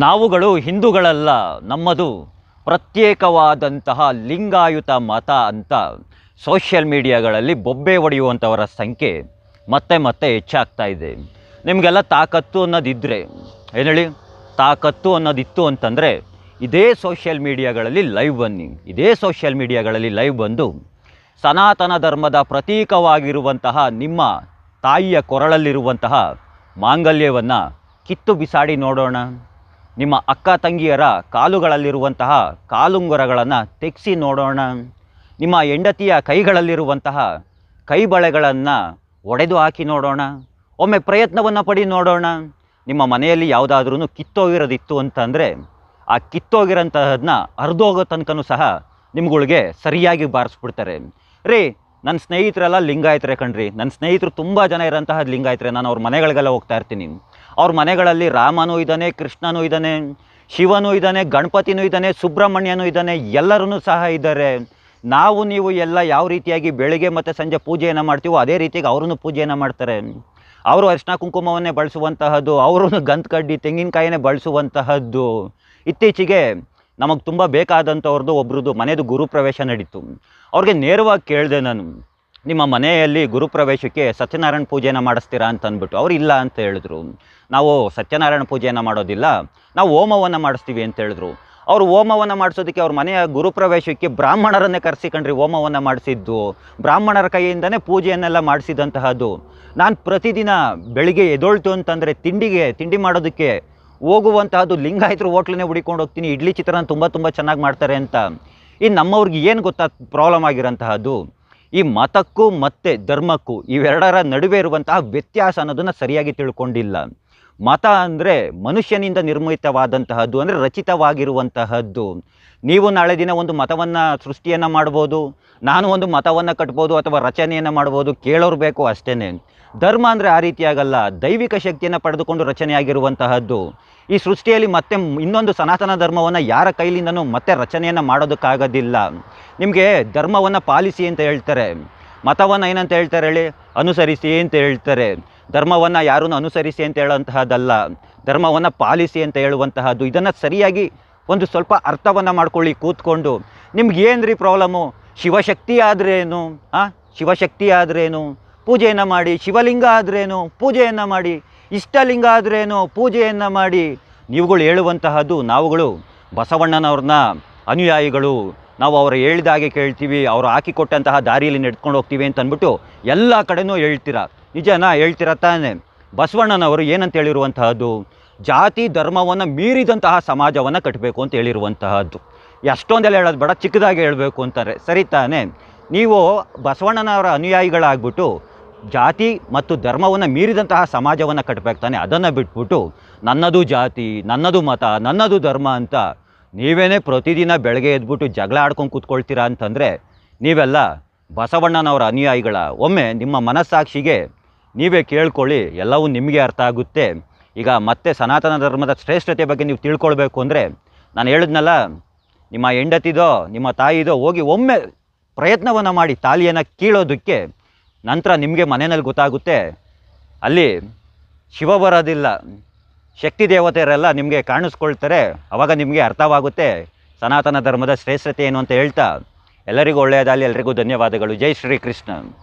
ನಾವುಗಳು ಹಿಂದೂಗಳಲ್ಲ, ನಮ್ಮದು ಪ್ರತ್ಯೇಕವಾದಂತಹ ಲಿಂಗಾಯುತ ಮತ ಅಂತ ಸೋಷಿಯಲ್ ಮೀಡಿಯಾಗಳಲ್ಲಿ ಬೊಬ್ಬೆ ಹೊಡೆಯುವಂಥವರ ಸಂಖ್ಯೆ ಮತ್ತೆ ಮತ್ತೆ ಹೆಚ್ಚಾಗ್ತಾ ಇದೆ. ನಿಮಗೆಲ್ಲ ತಾಕತ್ತು ಅನ್ನೋದಿದ್ದರೆ ಏನು ಹೇಳಿ, ತಾಕತ್ತು ಅನ್ನೋದಿತ್ತು ಅಂತಂದರೆ ಇದೇ ಸೋಷಿಯಲ್ ಮೀಡಿಯಾಗಳಲ್ಲಿ ಲೈವ್ ಬನ್ನಿ. ಇದೇ ಸೋಷಿಯಲ್ ಮೀಡಿಯಾಗಳಲ್ಲಿ ಲೈವ್ ಬಂದು ಸನಾತನ ಧರ್ಮದ ಪ್ರತೀಕವಾಗಿರುವಂತಹ ನಿಮ್ಮ ತಾಯಿಯ ಕೊರಳಲ್ಲಿರುವಂತಹ ಮಾಂಗಲ್ಯವನ್ನು ಕಿತ್ತು ಬಿಸಾಡಿ ನೋಡೋಣ. ನಿಮ್ಮ ಅಕ್ಕ ತಂಗಿಯರ ಕಾಲುಗಳಲ್ಲಿರುವಂತಹ ಕಾಲುಂಗುರಗಳನ್ನು ತೆಗೆಸಿ ನೋಡೋಣ. ನಿಮ್ಮ ಹೆಂಡತಿಯ ಕೈಗಳಲ್ಲಿರುವಂತಹ ಕೈ ಬಳೆಗಳನ್ನು ಒಡೆದು ಹಾಕಿ ನೋಡೋಣ. ಒಮ್ಮೆ ಪ್ರಯತ್ನವನ್ನು ಪಡಿ ನೋಡೋಣ. ನಿಮ್ಮ ಮನೆಯಲ್ಲಿ ಯಾವುದಾದ್ರೂ ಕಿತ್ತೋಗಿರೋದಿತ್ತು ಅಂತಂದರೆ ಆ ಕಿತ್ತೋಗಿರೋಂತಹದನ್ನ ಹರಿದೋಗೋ ತನಕನೂ ಸಹ ನಿಮ್ಗಳಿಗೆ ಸರಿಯಾಗಿ ಬಾರಿಸ್ಬಿಡ್ತಾರೆ. ರೀ, ನನ್ನ ಸ್ನೇಹಿತರೆಲ್ಲ ಲಿಂಗಾಯತರೆ ಕಣ್ರಿ. ನನ್ನ ಸ್ನೇಹಿತರು ತುಂಬ ಜನ ಇರೋಂತಹ ಲಿಂಗಾಯತರೆ. ನಾನು ಅವ್ರ ಮನೆಗಳಿಗೆಲ್ಲ ಹೋಗ್ತಾ ಇರ್ತೀನಿ. ಅವ್ರ ಮನೆಗಳಲ್ಲಿ ರಾಮನೂ ಇದ್ದಾನೆ, ಕೃಷ್ಣನೂ ಇದ್ದಾನೆ, ಶಿವನೂ ಇದ್ದಾನೆ, ಗಣಪತಿನೂ ಇದ್ದಾನೆ, ಸುಬ್ರಹ್ಮಣ್ಯನೂ ಇದ್ದಾನೆ, ಎಲ್ಲರೂ ಸಹ ಇದ್ದಾರೆ. ನಾವು ನೀವು ಎಲ್ಲ ಯಾವ ರೀತಿಯಾಗಿ ಬೆಳಗ್ಗೆ ಮತ್ತು ಸಂಜೆ ಪೂಜೆಯನ್ನು ಮಾಡ್ತೀವೋ ಅದೇ ರೀತಿಯಾಗಿ ಅವರೂ ಪೂಜೆಯನ್ನು ಮಾಡ್ತಾರೆ. ಅವರು ಅರಿಶಿನ ಕುಂಕುಮವನ್ನೇ ಬಳಸುವಂತಹದ್ದು, ಅವರು ಗಂಧಕಡ್ಡಿ ತೆಂಗಿನಕಾಯಿನೇ ಬಳಸುವಂತಹದ್ದು. ಇತ್ತೀಚೆಗೆ ನಮಗೆ ತುಂಬ ಬೇಕಾದಂಥವ್ರದ್ದು ಒಬ್ರದ್ದು ಮನೆಯದು ಗುರುಪ್ರವೇಶ ನಡೀತು. ಅವ್ರಿಗೆ ನೇರವಾಗಿ ಕೇಳಿದೆ ನಾನು, ನಿಮ್ಮ ಮನೆಯಲ್ಲಿ ಗುರುಪ್ರವೇಶಕ್ಕೆ ಸತ್ಯನಾರಾಯಣ ಪೂಜೆಯನ್ನು ಮಾಡಿಸ್ತೀರಾ ಅಂತ ಅಂದ್ಬಿಟ್ಟು. ಅವ್ರು ಇಲ್ಲ ಅಂತ ಹೇಳಿದ್ರು. ನಾವು ಸತ್ಯನಾರಾಯಣ ಪೂಜೆಯನ್ನು ಮಾಡೋದಿಲ್ಲ, ನಾವು ಹೋಮವನ್ನು ಮಾಡಿಸ್ತೀವಿ ಅಂತ ಹೇಳಿದ್ರು. ಅವರು ಹೋಮವನ್ನು ಮಾಡಿಸೋದಕ್ಕೆ ಅವ್ರ ಮನೆಯ ಗುರುಪ್ರವೇಶಕ್ಕೆ ಬ್ರಾಹ್ಮಣರನ್ನೇ ಕರೆಸಿಕೊಂಡ್ರಿ ಹೋಮವನ್ನು ಮಾಡಿಸಿದ್ದು. ಬ್ರಾಹ್ಮಣರ ಕೈಯಿಂದನೇ ಪೂಜೆಯನ್ನೆಲ್ಲ ಮಾಡಿಸಿದಂತಹದ್ದು. ನಾನು ಪ್ರತಿದಿನ ಬೆಳಿಗ್ಗೆ ಎದೊಳ್ತು ಅಂತಂದರೆ ತಿಂಡಿ ಮಾಡೋದಕ್ಕೆ ಹೋಗುವಂತಹದ್ದು ಲಿಂಗಾಯತರು ಹೋಟ್ಲನ್ನೇ ಹುಡಿಕೊಂಡು ಹೋಗ್ತೀನಿ. ಇಡ್ಲಿ ಚಿತ್ರಾನ್ನ ತುಂಬ ಚೆನ್ನಾಗಿ ಮಾಡ್ತಾರೆ ಅಂತ. ಇನ್ನು ನಮ್ಮವ್ರಿಗೆ ಏನು ಗೊತ್ತಾ ಪ್ರಾಬ್ಲಮ್ ಆಗಿರೋಂತಹದ್ದು, ಈ ಮತಕ್ಕೂ ಮತ್ತು ಧರ್ಮಕ್ಕೂ ಇವೆರಡರ ನಡುವೆ ಇರುವಂತಹ ವ್ಯತ್ಯಾಸ ಅನ್ನೋದನ್ನು ಸರಿಯಾಗಿ ತಿಳ್ಕೊಂಡಿಲ್ಲ. ಮತ ಅಂದರೆ ಮನುಷ್ಯನಿಂದ ನಿರ್ಮಿತವಾದಂತಹದ್ದು, ಅಂದರೆ ರಚಿತವಾಗಿರುವಂತಹದ್ದು. ನೀವು ನಾಳೆ ದಿನ ಒಂದು ಮತವನ್ನು ಸೃಷ್ಟಿಯನ್ನು ಮಾಡ್ಬೋದು, ನಾನು ಒಂದು ಮತವನ್ನು ಕಟ್ಬೋದು ಅಥವಾ ರಚನೆಯನ್ನು ಮಾಡ್ಬೋದು, ಕೇಳೋರು ಬೇಕು ಅಷ್ಟೇ. ಧರ್ಮ ಅಂದರೆ ಆ ರೀತಿಯಾಗಲ್ಲ. ದೈವಿಕ ಶಕ್ತಿಯನ್ನು ಪಡೆದುಕೊಂಡು ರಚನೆಯಾಗಿರುವಂತಹದ್ದು. ಈ ಸೃಷ್ಟಿಯಲ್ಲಿ ಮತ್ತೆ ಇನ್ನೊಂದು ಸನಾತನ ಧರ್ಮವನ್ನು ಯಾರ ಕೈಲಿಂದನೂ ಮತ್ತೆ ರಚನೆಯನ್ನು ಮಾಡೋದಕ್ಕಾಗೋದಿಲ್ಲ. ನಿಮಗೆ ಧರ್ಮವನ್ನು ಪಾಲಿಸಿ ಅಂತ ಹೇಳ್ತಾರೆ, ಮತವನ್ನು ಏನಂತ ಹೇಳ್ತಾರೆ ಹೇಳಿ, ಅನುಸರಿಸಿ ಅಂತ ಹೇಳ್ತಾರೆ. ಧರ್ಮವನ್ನು ಯಾರೂ ಅನುಸರಿಸಿ ಅಂತ ಹೇಳುವಂತಹದ್ದಲ್ಲ, ಧರ್ಮವನ್ನು ಪಾಲಿಸಿ ಅಂತ ಹೇಳುವಂತಹದ್ದು. ಇದನ್ನು ಸರಿಯಾಗಿ ಒಂದು ಸ್ವಲ್ಪ ಅರ್ಥವನ್ನು ಮಾಡ್ಕೊಳ್ಳಿ ಕೂತ್ಕೊಂಡು. ನಿಮ್ಗೇನ್ರಿ ಪ್ರಾಬ್ಲಮ್ಮು? ಶಿವಶಕ್ತಿ ಆದ್ರೇನು? ಶಿವಶಕ್ತಿ ಆದ್ರೇನು? ಪೂಜೆಯನ್ನು ಮಾಡಿ. ಶಿವಲಿಂಗ ಆದ್ರೇನು? ಪೂಜೆಯನ್ನು ಮಾಡಿ. ಇಷ್ಟಲಿಂಗ ಆದ್ರೇನು? ಪೂಜೆಯನ್ನು ಮಾಡಿ. ನೀವುಗಳು ಹೇಳುವಂತಹದ್ದು ನಾವುಗಳು ಬಸವಣ್ಣನವ್ರನ್ನ ಅನುಯಾಯಿಗಳು, ನಾವು ಅವರು ಹೇಳಿದ ಹಾಗೆ ಕೇಳ್ತೀವಿ, ಅವರು ಹಾಕಿಕೊಟ್ಟಂತಹ ದಾರಿಯಲ್ಲಿ ನಡ್ಕೊಂಡು ಹೋಗ್ತೀವಿ ಅಂತ ಅಂದ್ಬಿಟ್ಟು ಎಲ್ಲ ಕಡೆನೂ ಹೇಳ್ತೀರಾ. ನಿಜನಾ? ಹೇಳ್ತೀರ ತಾನೆ. ಬಸವಣ್ಣನವರು ಏನಂತ ಹೇಳಿರುವಂತಹದ್ದು, ಜಾತಿ ಧರ್ಮವನ್ನು ಮೀರಿದಂತಹ ಸಮಾಜವನ್ನು ಕಟ್ಟಬೇಕು ಅಂತ ಹೇಳಿರುವಂತಹದ್ದು. ಎಷ್ಟೊಂದೆಲ್ಲ ಹೇಳೋದು ಬೇಡ, ಚಿಕ್ಕದಾಗಿ ಹೇಳಬೇಕು ಅಂತಾರೆ. ಸರಿ ತಾನೆ? ನೀವು ಬಸವಣ್ಣನವರ ಅನುಯಾಯಿಗಳಾಗ್ಬಿಟ್ಟು ಜಾತಿ ಮತ್ತು ಧರ್ಮವನ್ನು ಮೀರಿದಂತಹ ಸಮಾಜವನ್ನು ಕಟ್ಟಬೇಕು ತಾನೆ. ಅದನ್ನು ಬಿಟ್ಬಿಟ್ಟು ನನ್ನದು ಜಾತಿ, ನನ್ನದು ಮತ, ನನ್ನದು ಧರ್ಮ ಅಂತ ನೀವೇನೇ ಪ್ರತಿದಿನ ಬೆಳಗ್ಗೆ ಎದ್ಬಿಟ್ಟು ಜಗಳ ಆಡ್ಕೊಂಡು ಕೂತ್ಕೊಳ್ತೀರಾ ಅಂತಂದರೆ ನೀವೆಲ್ಲ ಬಸವಣ್ಣನವರ ಅನುಯಾಯಿಗಳ? ಒಮ್ಮೆ ನಿಮ್ಮ ಮನಸ್ಸಾಕ್ಷಿಗೆ ನೀವೇ ಕೇಳ್ಕೊಳ್ಳಿ, ಎಲ್ಲವೂ ನಿಮಗೆ ಅರ್ಥ ಆಗುತ್ತೆ. ಈಗ ಮತ್ತೆ ಸನಾತನ ಧರ್ಮದ ಶ್ರೇಷ್ಠತೆ ಬಗ್ಗೆ ನೀವು ತಿಳ್ಕೊಳ್ಬೇಕು ಅಂದರೆ ನಾನು ಹೇಳಿದ್ನಲ್ಲ, ನಿಮ್ಮ ಹೆಂಡತಿದೋ ನಿಮ್ಮ ತಾಯಿದೋ ಹೋಗಿ ಒಮ್ಮೆ ಪ್ರಯತ್ನವನ್ನು ಮಾಡಿ ತಾಲಿಯನ್ನು ಕೀಳೋದಕ್ಕೆ. ನಂತರ ನಿಮಗೆ ಮನೆಯಲ್ಲಿ ಗೊತ್ತಾಗುತ್ತೆ, ಅಲ್ಲಿ ಶಿವ ಬರೋದಿಲ್ಲ, ಶಕ್ತಿ ದೇವತೆಯರೆಲ್ಲ ನಿಮಗೆ ಕಾಣಿಸ್ಕೊಳ್ತಾರೆ. ಆವಾಗ ನಿಮಗೆ ಅರ್ಥವಾಗುತ್ತೆ ಸನಾತನ ಧರ್ಮದ ಶ್ರೇಷ್ಠತೆ ಏನು ಅಂತ ಹೇಳ್ತಾ ಎಲ್ಲರಿಗೂ ಒಳ್ಳೆಯದಾಗಲಿ. ಎಲ್ರಿಗೂ ಧನ್ಯವಾದಗಳು. ಜೈ ಶ್ರೀ ಕೃಷ್ಣ.